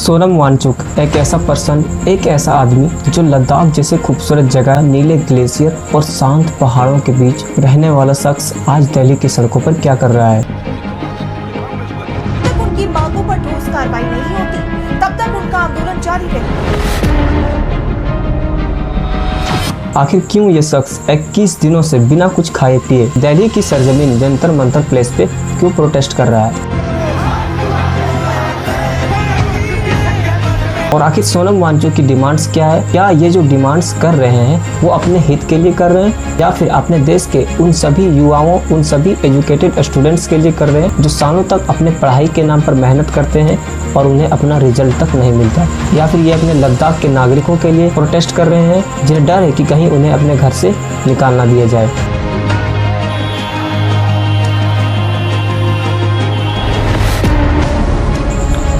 सोनम वांगचुक एक ऐसा पर्सन, एक ऐसा आदमी जो लद्दाख जैसे खूबसूरत जगह, नीले ग्लेशियर और शांत पहाड़ों के बीच रहने वाला शख्स आज दिल्ली की सड़कों पर क्या कर रहा है। तक उनकी मांगों पर ठोस कार्रवाई नहीं होती, तब तक उनका आंदोलन जारी रहेगा। आखिर क्यों ये शख्स 21 दिनों से बिना कुछ खाए पिए दिल्ली की सरजमीन जंतर मंतर प्लेस पे क्यों प्रोटेस्ट कर रहा है, और आखिर सोनम वांगचुक की डिमांड्स क्या है। क्या ये जो डिमांड्स कर रहे हैं वो अपने हित के लिए कर रहे हैं या फिर अपने देश के उन सभी युवाओं, उन सभी एजुकेटेड स्टूडेंट्स के लिए कर रहे हैं जो सालों तक अपने पढ़ाई के नाम पर मेहनत करते हैं और उन्हें अपना रिजल्ट तक नहीं मिलता, या फिर ये अपने लद्दाख के नागरिकों के लिए प्रोटेस्ट कर रहे हैं जिन्हें डर है कि कहीं उन्हें अपने घर से निकाल ना दिया जाए।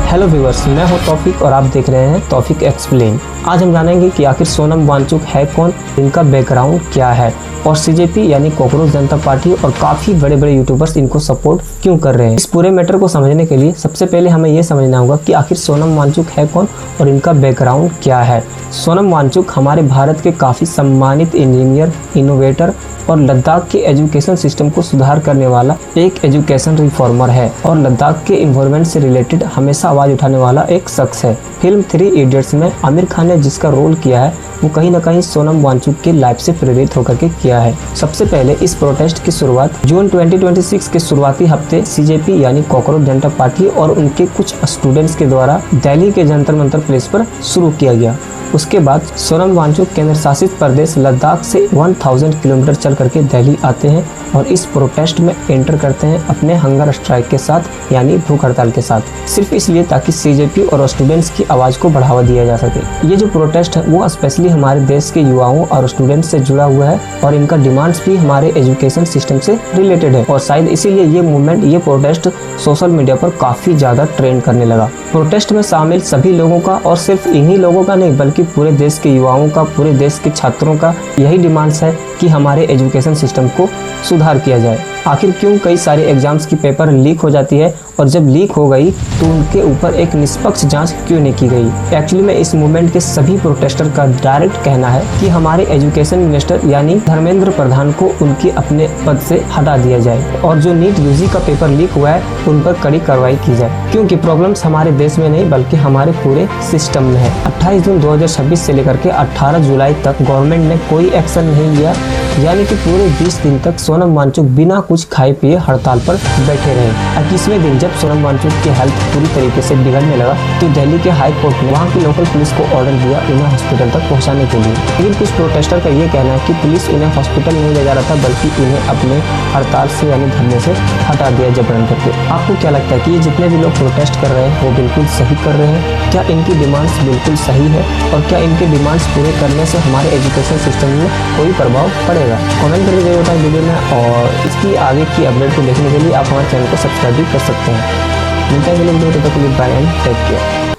हेलो व्यूअर्स, मैं हूं तौफीक और आप देख रहे हैं तौफीक एक्सप्लेन। आज हम जानेंगे कि आखिर सोनम वांगचुक है कौन, इनका बैकग्राउंड क्या है और सीजेपी यानी कॉकरोच जनता पार्टी और काफ़ी बड़े बड़े यूट्यूबर्स इनको सपोर्ट क्यों कर रहे हैं। इस पूरे मैटर को समझने के लिए सबसे पहले हमें ये समझना होगा कि आखिर सोनम वांगचुक है कौन और इनका बैकग्राउंड क्या है। सोनम वांगचुक हमारे भारत के काफ़ी सम्मानित इंजीनियर, इनोवेटर और लद्दाख के एजुकेशन सिस्टम को सुधार करने वाला एक एजुकेशन रिफॉर्मर है और लद्दाख के इन्वायरमेंट से रिलेटेड हमेशा आवाज़ उठाने वाला एक शख्स है। फिल्म 3 इडियट्स में आमिर खान ने जिसका रोल किया है वो कहीं ना कहीं सोनम वांगचुक की लाइफ से प्रेरित होकर के किया है। सबसे पहले इस प्रोटेस्ट की शुरुआत जून 2026 के शुरुआती हफ्ते सीजेपी यानी कॉकरोच जनता पार्टी और उनके कुछ स्टूडेंट्स के द्वारा दिल्ली के जंतर मंतर प्लेस पर शुरू किया गया। उसके बाद सोनम वांगचुक केंद्र शासित प्रदेश लद्दाख से 1000 किलोमीटर चल करके दिल्ली आते हैं और इस प्रोटेस्ट में एंटर करते हैं अपने हंगर स्ट्राइक के साथ यानी भूख हड़ताल के साथ, सिर्फ इसलिए ताकि सीजेपी और स्टूडेंट्स की आवाज़ को बढ़ावा दिया जा सके। ये जो प्रोटेस्ट है वो स्पेशली हमारे देश के युवाओं और स्टूडेंट्स से जुड़ा हुआ है और इनका डिमांड्स भी हमारे एजुकेशन सिस्टम से रिलेटेड है और शायद इसीलिए ये मूवमेंट, ये प्रोटेस्ट सोशल मीडिया पर काफ़ी ज़्यादा ट्रेंड करने लगा। प्रोटेस्ट में शामिल सभी लोगों का और सिर्फ इन्हीं लोगों का नहीं बल्कि पूरे देश के युवाओं का, पूरे देश के छात्रों का यही डिमांड्स है कि हमारे एजुकेशन सिस्टम को सुधार किया जाए। आखिर क्यों कई सारे एग्जाम्स की पेपर लीक हो जाती है और जब लीक हो गई तो उनके ऊपर एक निष्पक्ष जांच क्यों नहीं की गई। एक्चुअली में इस मूवमेंट के सभी प्रोटेस्टर का डायरेक्ट कहना है कि हमारे एजुकेशन मिनिस्टर यानी धर्मेंद्र प्रधान को उनके अपने पद से हटा दिया जाए और जो नीट यूजी का पेपर लीक हुआ है उन पर कड़ी कार्रवाई की जाए, क्योंकि प्रॉब्लम्स हमारे देश में नहीं बल्कि हमारे पूरे सिस्टम में है। 28 जून 2026 से लेकर के 18 जुलाई तक गवर्नमेंट ने कोई एक्शन नहीं लिया, यानी कि पूरे 20 दिन तक सोनम वांगचुक बिना कुछ खाए पिए हड़ताल पर बैठे रहे। 21वें दिन जब सोनम वांगचुक की हेल्थ पूरी तरीके से बिगड़ने लगा तो दिल्ली के हाई कोर्ट ने वहां की लोकल पुलिस को ऑर्डर दिया उन्हें हॉस्पिटल तक पहुंचाने के लिए। लेकिन कुछ प्रोटेस्टर का ये कहना है कि पुलिस उन्हें हॉस्पिटल नहीं ले जा रहा था बल्कि उन्हें अपने हड़ताल से यानी धरने से हटा दिया जबरन करके। आपको क्या लगता है कि ये जितने भी लोग प्रोटेस्ट कर रहे हैं वो बिल्कुल सही कर रहे हैं? क्या इनकी डिमांड्स बिल्कुल सही है और क्या इनके डिमांड्स पूरे करने से हमारे एजुकेशन सिस्टम में कोई प्रभाव पड़ेगा? कमेंट करके जरूर बताएं वीडियो में, और इसकी आगे की अपडेट को देखने के लिए आप हमारे चैनल को सब्सक्राइब भी कर सकते हैं। मिलते हैं अगले वीडियो में, तब तक के लिए बाय एंड टेक केयर।